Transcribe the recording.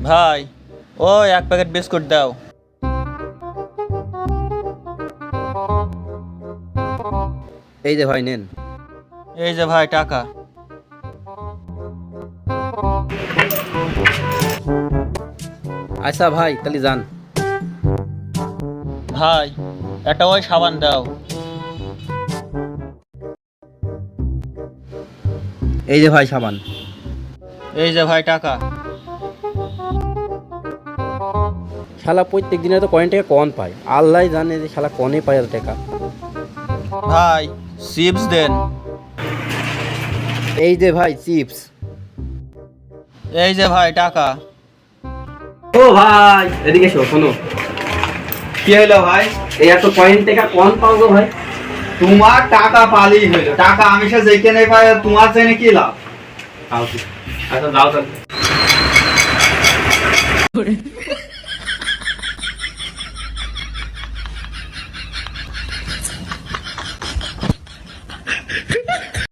ভাই ওই এক প্যাকেট বিস্কুট দাও। এই যে ভাই নেন। এই যে ভাই টাকা। আচ্ছা ভাই তাহলে যান। ভাই একটা ওই সাবান দাও। এই যে ভাই সাবান। এই যে ভাই টাকা। শালা প্রত্যেক দিনে তো কয়েন টাকা কন পায়, আল্লাহ জানে যে শালা কনে পায় এত টাকা। ভাই চিপস দেন। এই যে ভাই চিপস। এই যে ভাই টাকা। ও ভাই এদিকে এসো, শোনো। কি হলো ভাই? এই এত কয়েন টাকা কন পাও গো ভাই? তোমার টাকা পালিয়ে হইলো, টাকা আমি সে যেখানে পাই, তোমার জেনে কি লাভ? আচ্ছা যাও তাহলে।